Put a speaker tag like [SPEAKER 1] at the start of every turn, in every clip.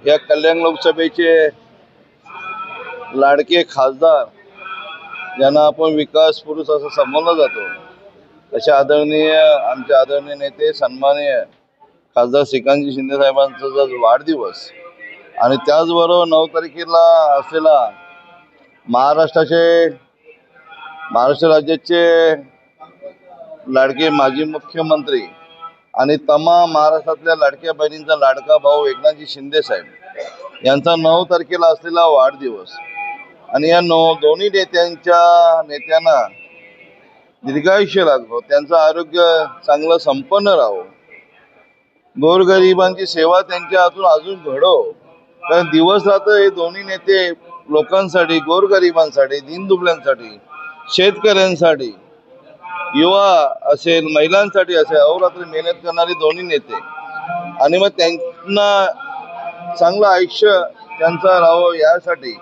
[SPEAKER 1] या कल्याण लोकसभेचे लाडके खासदार ज्यांना आपण विकास पुरुष असं संबोधलं जातो, असे आमचे आदरणीय नेते सन्माननीय खासदार श्रीकांतजी शिंदे साहेबांचा आज वाढदिवस आणि त्याचबरोबर 9 तारखेला असलेला महाराष्ट्र राज्याचे लाडके माजी मुख्यमंत्री आणि तमाम महाराष्ट्रातल्या लाडक्या बहिणींचा लाडका भाऊ एकनाथजी शिंदे साहेब यांचा 9 तारखेला असलेला वाढदिवस आणि या दोन्ही नेत्यांना दीर्घायुष्य लाभो, त्यांचं आरोग्य चांगलं संपन्न राहो, गोरगरिबांची सेवा त्यांच्या हातून अजून घडो. कारण दिवस रात्र हे दोन्ही नेते लोकांसाठी, गोरगरिबांसाठी, दीनदुबळ्यांसाठी, शेतकऱ्यांसाठी, युवा असेल, महिलांसाठी असेल अहोरात्र मेहनत करणारे दोन्ही नेते आणि मग त्यांना चांगलं आयुष्य त्यांचा राहावं यासाठी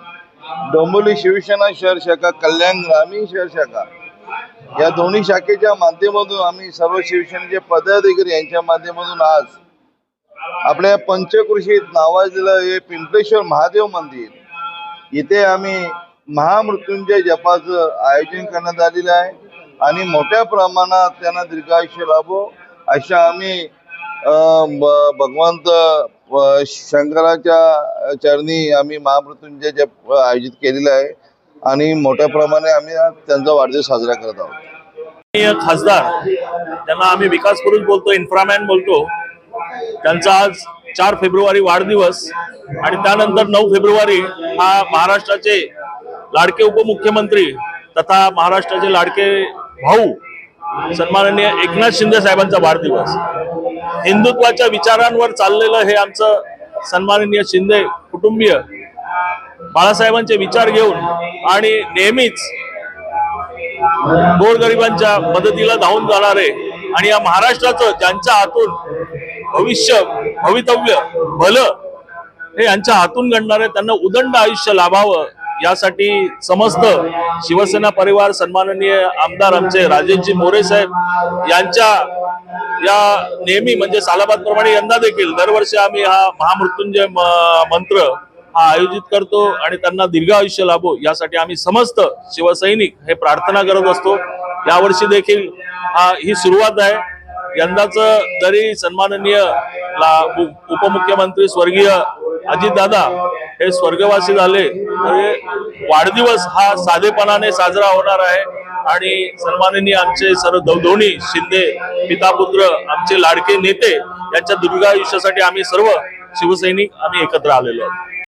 [SPEAKER 1] डोंबिवली शिवसेना शहर शाखा, कल्याण ग्रामीण शहर शाखा या दोन्ही शाखेच्या माध्यमातून आम्ही सर्व शिवसेनेचे पदाधिकारी यांच्या माध्यमातून आज आपल्या पंचक्रोशीत नावाजलेलं हे पिंपळेश्वर महादेव मंदिर इथे आम्ही महामृत्युंजय जपाचं आयोजन करण्यात आलेलं आहे आणि मोठ्या प्रमाणात त्यांना दीर्घायुष्य लाभो अशा आम्ही भगवंत शंकराच्या चरणी आम्ही महामृत्युंजय जप आयोजित केलेला आहे आणि मोठ्या प्रमाणे आम्ही त्यांचा वाढदिवस साजरा करत आहोत.
[SPEAKER 2] खासदार त्यांना आम्ही विकास पुरुष बोलतो, इन्फ्रामॅन बोलतो, त्यांचा आज 4 फेब्रुवारी वाढदिवस आणि त्यानंतर 9 फेब्रुवारी हा महाराष्ट्राचे लाडके उपमुख्यमंत्री तथा महाराष्ट्राचे लाडके भाऊ सन्माननीय एकनाथ शिंदे साहेबांचा वाढदिवस. हिंदुत्वाच्या विचारांवर चाललेलं हे आमचं सन्माननीय शिंदे कुटुंबीय बाळासाहेबांचे विचार घेऊन आणि नेहमीच गोरगरिबांच्या मदतीला धावून जाणारे आणि या महाराष्ट्राचं ज्यांच्या हातून भवितव्य भलं हे यांच्या हातून घडणारे त्यांना उदंड आयुष्य लाभावं यासाठी समस्त शिवसेना परिवार सन्माननीय आमदार आमचे राजेशजी मोरे साहेब यांच्या या नेहमी म्हणजे सालाबाद प्रमाणे यंदा देखील दरवर्षी आम्ही हा महामृत्युंजय मंत्र हा आयोजित करतो आणि त्यांना दीर्घ आयुष्य लाभो यासाठी आम्ही समस्त शिवसैनिक हे प्रार्थना करत असतो. यावर्षी देखील ही सुरुवात आहे. यंदाच जरी सन्माननीय उपमुख्यमंत्री स्वर्गीय अजितदादा हे स्वर्गवासी झाले तरी वाढदिवस हा साधेपणाने साजरा होणार आहे आणि सन्माननीय आमचे सर्व दोन्ही शिंदे पिता पुत्र आमचे लाडके नेते यांच्या दीर्घायुष्यासाठी आम्ही सर्व शिवसैनिक आम्ही एकत्र आलेलो आहोत.